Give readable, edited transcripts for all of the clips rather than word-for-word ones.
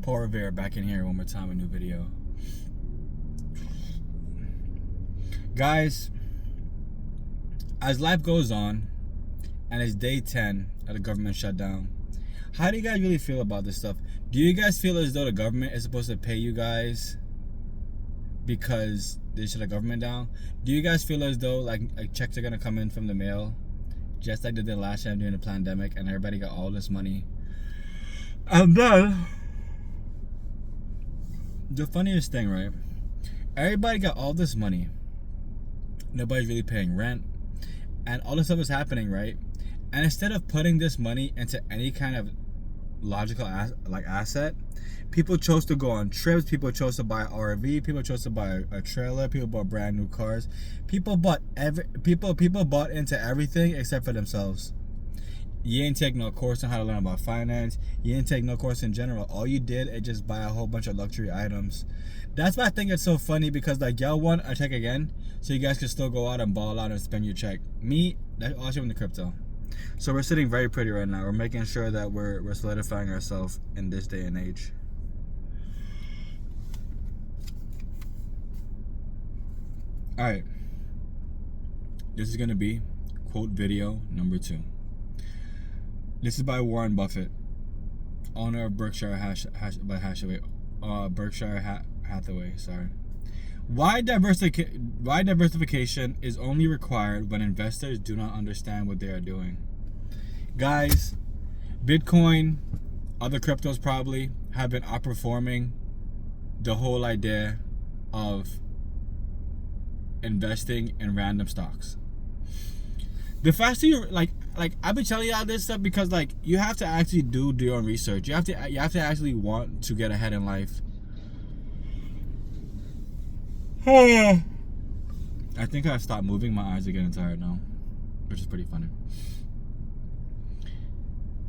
Paul Revere back in here one more time, a new video. Guys, as life goes on and it's day 10 of the government shutdown, how do you guys really feel about this stuff? Do you guys feel as though the government is supposed to pay you guys because they shut the government down? Do you guys feel as though like checks are gonna come in from the mail just like they did last time during the pandemic and everybody got all this money? And then the funniest thing, right? Everybody got all this money. Nobody's really paying rent. And all this stuff is happening, right? And instead of putting this money into any kind of logical asset, people chose to go on trips. People chose to buy RV. People chose to buy a trailer. People bought brand new cars. People bought into everything except for themselves. You ain't take no course on how to learn about finance. You didn't take no course in general. All you did is just buy a whole bunch of luxury items. That's why I think it's so funny, because like y'all want a check again, so you guys can still go out and ball out and spend your check. Me, that's all shit in the crypto. So we're sitting very pretty right now. We're making sure that we're solidifying ourselves in this day and age. All right. This is gonna be quote video number 2. This is by Warren Buffett, owner of Berkshire Hathaway. Sorry. Why diversification is only required when investors do not understand what they are doing. Guys, Bitcoin, other cryptos probably have been outperforming the whole idea of investing in random stocks. The faster you like I've been telling y'all this stuff because like you have to actually do your own research. You have to actually want to get ahead in life. I think I've stopped moving. My eyes are getting tired now, which is pretty funny.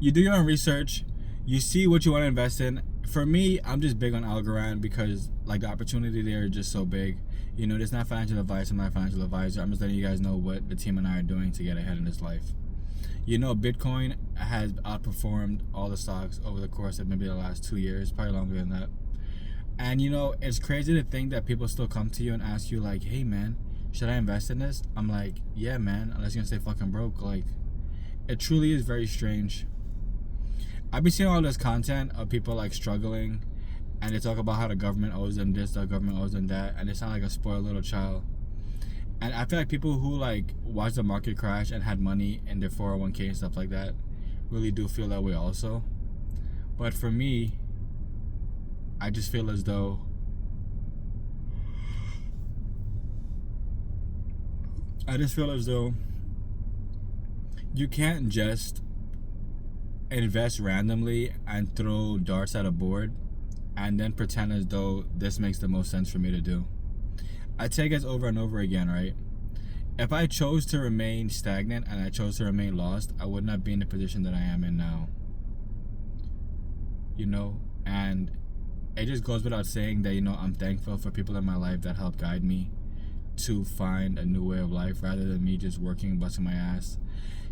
You do your own research. You see what you want to invest in. For me, I'm just big on Algorand because like the opportunity there is just so big. You know, there's not financial advice. I'm not a financial advisor. I'm just letting you guys know what the team and I are doing to get ahead in this life. You know, Bitcoin has outperformed all the stocks over the course of maybe the last 2 years, probably longer than that. And you know, it's crazy to think that people still come to you and ask you like, hey man, should I invest in this? I'm like, yeah man, unless you're gonna stay fucking broke. Like, it truly is very strange. I've been seeing all this content of people like struggling, and they talk about how the government owes them this, the government owes them that, and they sound like a spoiled little child. And I feel like people who like watched the market crash and had money in their 401k and stuff like that really do feel that way also. But for me, I just feel as though you can't just invest randomly and throw darts at a board and then pretend as though this makes the most sense for me to do. I take it over and over again, right? If I chose to remain stagnant and I chose to remain lost, I would not be in the position that I am in now. You know, and it just goes without saying that, you know, I'm thankful for people in my life that help guide me to find a new way of life rather than me just working, busting my ass,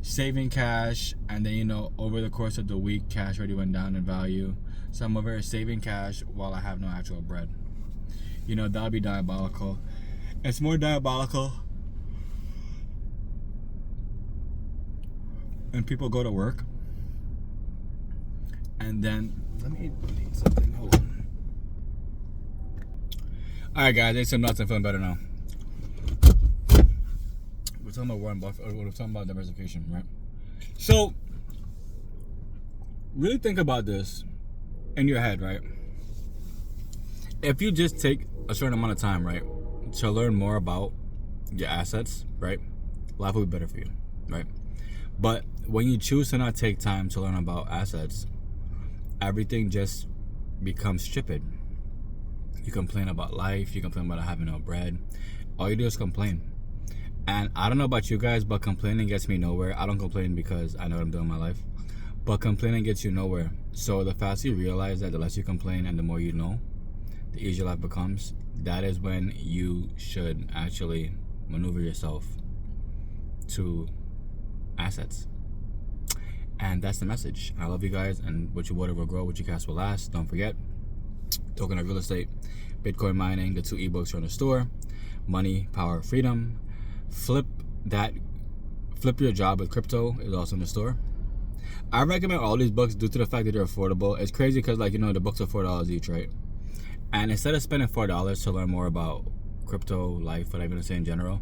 saving cash, and then, you know, over the course of the week, cash already went down in value. So I'm over here saving cash while I have no actual bread. You know, that would be diabolical. It's more diabolical when people go to work and then, let me eat something, hold on. Alright guys, ate some nuts and feeling better now. We're talking about Warren Buffett, or we're talking about diversification, right? So, really think about this in your head, right? If you just take a certain amount of time, right, to learn more about your assets, right, life will be better for you, right? But when you choose to not take time to learn about assets, everything just becomes stupid. You complain about life, you complain about having no bread. All you do is complain. And I don't know about you guys, but complaining gets me nowhere. I don't complain because I know what I'm doing in my life, but complaining gets you nowhere. So the faster you realize that the less you complain and the more you know, the easier life becomes. That is when you should actually maneuver yourself to assets. And that's the message. I love you guys, and what you water will grow, what you cast will last. Don't forget, Token of Real Estate, Bitcoin Mining. The 2 ebooks are in the store. Money, Power, Freedom. Flip Your Job with Crypto is also in the store. I recommend all these books due to the fact that they're affordable. It's crazy because, like, you know, the books are $4 each, right? And instead of spending $4 to learn more about crypto, life, whatever to say in general,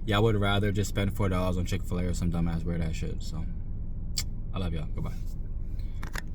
yeah, I would rather just spend $4 on Chick-fil-A or some dumbass weird ass shit. So, I love y'all. Goodbye.